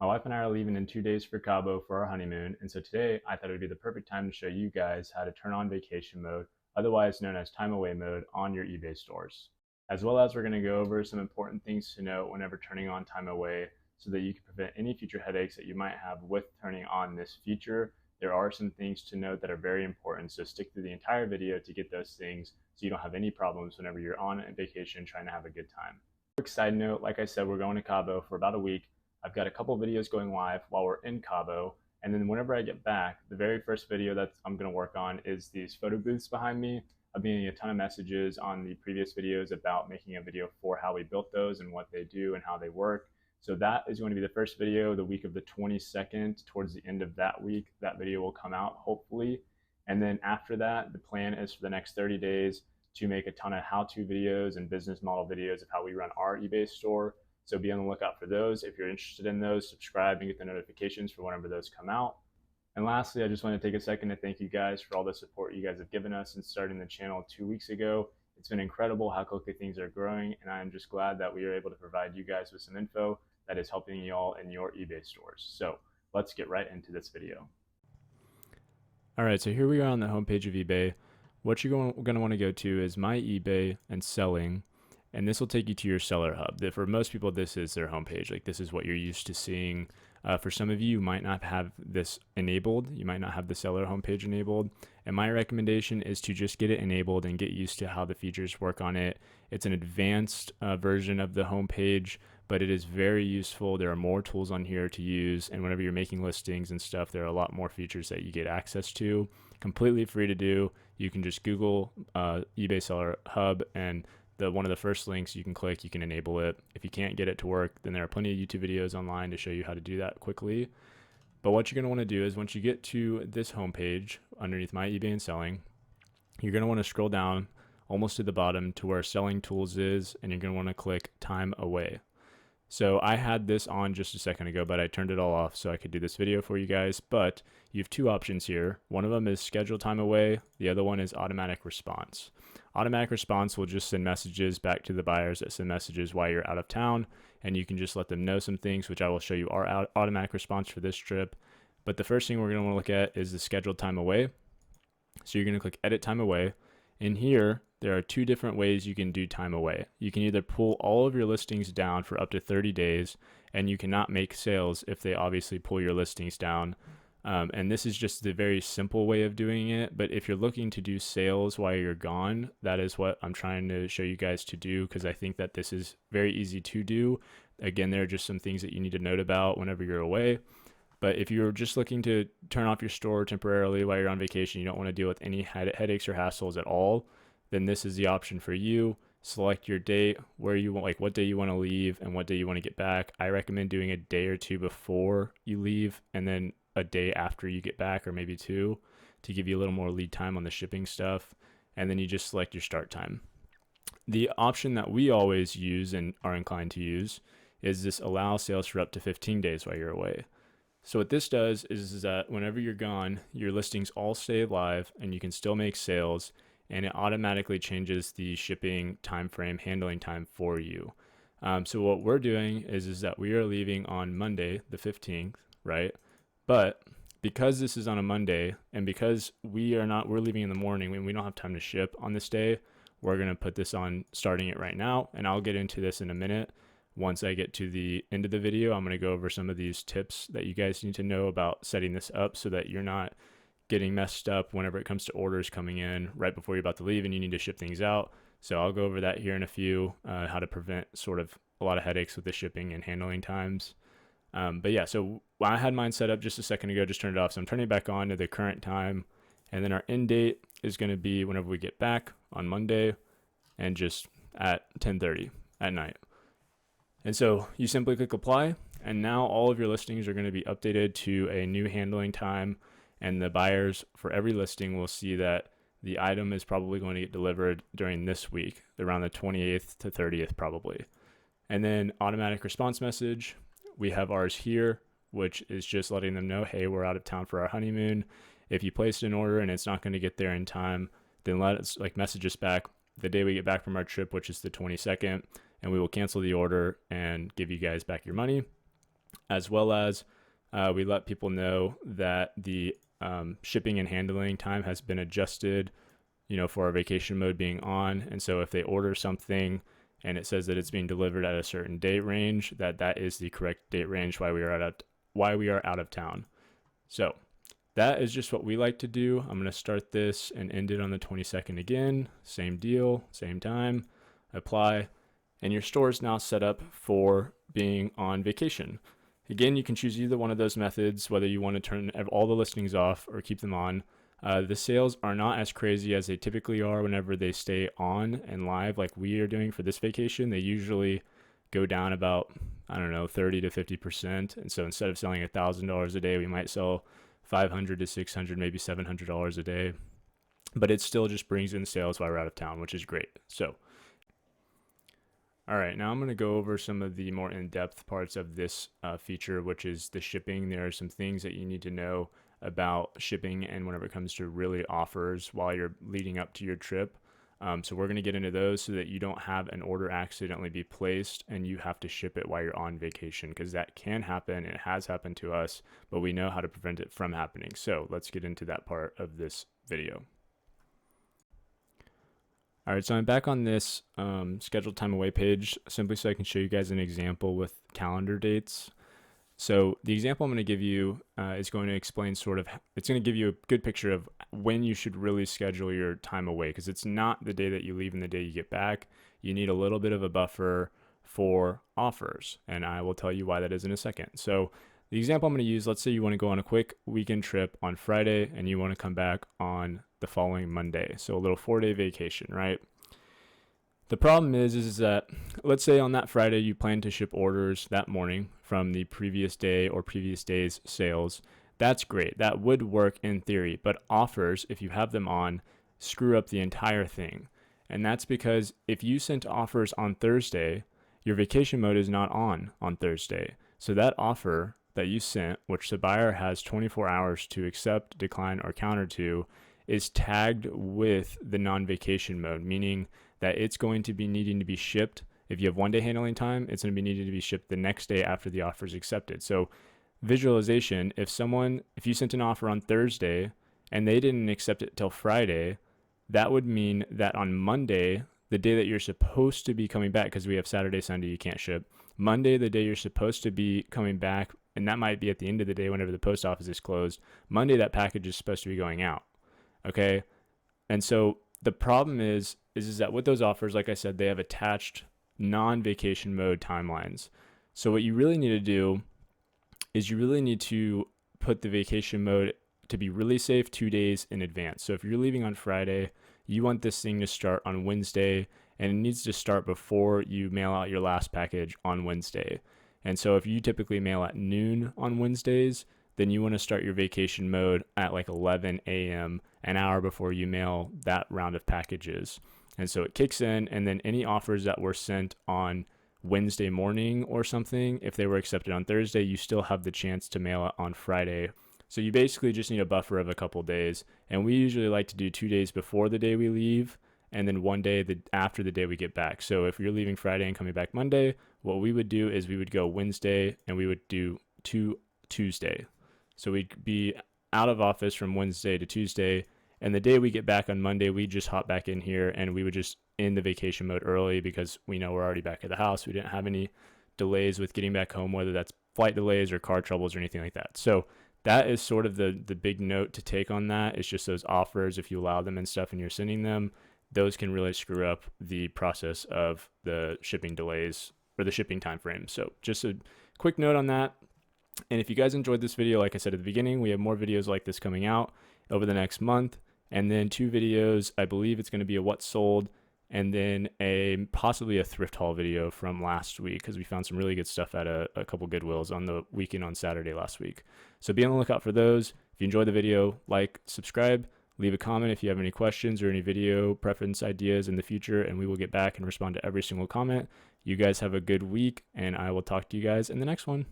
My wife and I are leaving in 2 days for Cabo for our honeymoon, and so today I thought it would be the perfect time to show you guys how to turn on vacation mode, otherwise known as time away mode, on your eBay stores. As well as we're going to go over some important things to note whenever turning on time away so that you can prevent any future headaches that you might have with turning on this feature. There are some things to note that are very important, so stick through the entire video to get those things so you don't have any problems whenever you're on vacation trying to have a good time. Quick side note, like I said, we're going to Cabo for about a week. I've got a couple videos going live while we're in Cabo, and then whenever I get back, the very first video that I'm going to work on is these photo booths behind me. I've been getting a ton of messages on the previous videos about making a video for how we built those and what they do and how they work. So that is going to be the first video the week of the 22nd. Towards the end of that week, that video will come out, hopefully. And then after that, the plan is for the next 30 days to make a ton of how-to videos and business model videos of how we run our eBay store. So be on the lookout for those. If you're interested in those, subscribe and get the notifications for whenever those come out. And lastly, I just want to take a second to thank you guys for all the support you guys have given us since starting the channel 2 weeks ago. It's been incredible how quickly things are growing, and I'm just glad that we are able to provide you guys with some info that is helping you all in your eBay stores. So let's get right into this video. All right, so here we are on the homepage of eBay. What you're going to want to go to is My eBay and Selling, and this will take you to your seller hub. For most people, this is their homepage. Like, this is what you're used to seeing. For some of you, you might not have this enabled. You might not have the seller homepage enabled. And my recommendation is to just get it enabled and get used to how the features work on it. It's an advanced version of the homepage, but it is very useful. There are more tools on here to use. And whenever you're making listings and stuff, there are a lot more features that you get access to. Completely free to do. You can just Google eBay Seller Hub, and one of the first links you can click, you can enable it. If you can't get it to work, then there are plenty of YouTube videos online to show you how to do that quickly. But what you're going to want to do is once you get to this homepage underneath My eBay and Selling, you're going to want to scroll down almost to the bottom to where Selling Tools is, and you're going to want to click Time Away. So I had this on just a second ago, but I turned it all off so I could do this video for you guys. But you have two options here. One of them is Schedule Time Away. The other one is Automatic Response. Automatic Response will just send messages back to the buyers that send messages while you're out of town, and you can just let them know some things, which I will show you our automatic response for this trip. But the first thing we're going to want to look at is the Scheduled Time Away. So you're going to click Edit Time Away. In here, there are two different ways you can do time away. You can either pull all of your listings down for up to 30 days, and you cannot make sales if they obviously pull your listings down. And this is just the very simple way of doing it. But if you're looking to do sales while you're gone, that is what I'm trying to show you guys to do, because I think that this is very easy to do. Again, there are just some things that you need to note about whenever you're away. But if you're just looking to turn off your store temporarily while you're on vacation, you don't want to deal with any headaches or hassles at all, then this is the option for you. Select your date, where you want, like what day you want to leave and what day you want to get back. I recommend doing a day or two before you leave and then a day after you get back, or maybe two, to give you a little more lead time on the shipping stuff. And then you just select your start time. The option that we always use and are inclined to use is this allow sales for up to 15 days while you're away. So what this does is that whenever you're gone, your listings all stay live and you can still make sales, and it automatically changes the shipping time frame, handling time for you. So what we're doing is that we are leaving on Monday, the 15th, right? But because this is on a Monday, and because we're leaving in the morning and we don't have time to ship on this day, we're going to put this on starting it right now. And I'll get into this in a minute. Once I get to the end of the video, I'm going to go over some of these tips that you guys need to know about setting this up so that you're not getting messed up whenever it comes to orders coming in right before you're about to leave and you need to ship things out. So I'll go over that here in a few, how to prevent sort of a lot of headaches with the shipping and handling times. But yeah, so I had mine set up just a second ago, just turned it off. So I'm turning it back on to the current time. And then our end date is going to be whenever we get back on Monday, and just at 10:30 at night. And so you simply click apply, and now all of your listings are going to be updated to a new handling time, and the buyers for every listing will see that the item is probably going to get delivered during this week, around the 28th to 30th probably. And then automatic response message, we have ours here, which is just letting them know, hey, we're out of town for our honeymoon. If you placed an order and it's not going to get there in time, then let us message us back the day we get back from our trip, which is the 22nd, and we will cancel the order and give you guys back your money. as well as we let people know that the shipping and handling time has been adjusted, for our vacation mode being on. And so if they order something and it says that it's being delivered at a certain date range, that is the correct date range why we are out of town. So that is just what we like to do. I'm going to start this and end it on the 22nd again. Same deal, same time, apply, and your store is now set up for being on vacation. Again, you can choose either one of those methods, whether you want to turn all the listings off or keep them on. The sales are not as crazy as they typically are whenever they stay on and live like we are doing for this vacation. They usually go down about, 30 to 50%. And so instead of selling $1,000 a day, we might sell $500 to $600, maybe $700 a day. But it still just brings in sales while we're out of town, which is great. So, all right, now I'm going to go over some of the more in-depth parts of this feature, which is the shipping. There are some things that you need to know about shipping and whenever it comes to really offers while you're leading up to your trip. So we're going to get into those so that you don't have an order accidentally be placed and you have to ship it while you're on vacation, because that can happen. It has happened to us, but we know how to prevent it from happening. So let's get into that part of this video. All right, so I'm back on this scheduled time away page simply so I can show you guys an example with calendar dates. So the example I'm going to give you is going to explain it's going to give you a good picture of when you should really schedule your time away, because it's not the day that you leave and the day you get back. You need a little bit of a buffer for offers, and I will tell you why that is in a second. So the example I'm going to use, let's say you want to go on a quick weekend trip on Friday and you want to come back on the following Monday. So a little 4-day vacation, right? The problem is that let's say on that Friday you plan to ship orders that morning from the previous day or previous day's sales. That's great. That would work in theory, but offers, if you have them on, screw up the entire thing. And that's because if you sent offers on Thursday, your vacation mode is not on Thursday. So that offer that you sent, which the buyer has 24 hours to accept, decline, or counter to, is tagged with the non-vacation mode, meaning that it's going to be needing to be shipped. If you have 1 day handling time, it's going to be needed to be shipped the next day after the offer is accepted. So visualization, if you sent an offer on Thursday and they didn't accept it till Friday, that would mean that on Monday, the day that you're supposed to be coming back, because we have Saturday, Sunday, you can't ship. Monday, the day you're supposed to be coming back, and that might be at the end of the day whenever the post office is closed. Monday, that package is supposed to be going out. Okay? And so the problem is that with those offers, like I said, they have attached non-vacation mode timelines. So what you really need to do is you really need to put the vacation mode to be really safe 2 days in advance. So if you're leaving on Friday, you want this thing to start on Wednesday, and it needs to start before you mail out your last package on Wednesday. And so if you typically mail at noon on Wednesdays, then you want to start your vacation mode at like 11 a.m., an hour before you mail that round of packages. And so it kicks in, and then any offers that were sent on Wednesday morning or something, if they were accepted on Thursday, you still have the chance to mail it on Friday. So you basically just need a buffer of a couple days. And we usually like to do 2 days before the day we leave, and then 1 day after the day we get back. So if you're leaving Friday and coming back Monday, what we would do is we would go Wednesday and we would do Tuesday. So we'd be out of office from Wednesday to Tuesday, and the day we get back on Monday, we just hop back in here and we would just end the vacation mode early because we know we're already back at the house. We didn't have any delays with getting back home, whether that's flight delays or car troubles or anything like that. So that is sort of the big note to take on that. It's just those offers, if you allow them and stuff and you're sending them, those can really screw up the process of the shipping delays or the shipping time frame. So just a quick note on that. And if you guys enjoyed this video, like I said at the beginning, we have more videos like this coming out over the next month. And then 2 videos, I believe it's going to be a what sold, and then possibly a thrift haul video from last week, because we found some really good stuff at a couple Goodwills on the weekend on Saturday last week. So be on the lookout for those. If you enjoyed the video, like, subscribe, leave a comment if you have any questions or any video preference ideas in the future, and we will get back and respond to every single comment. You guys have a good week, and I will talk to you guys in the next one.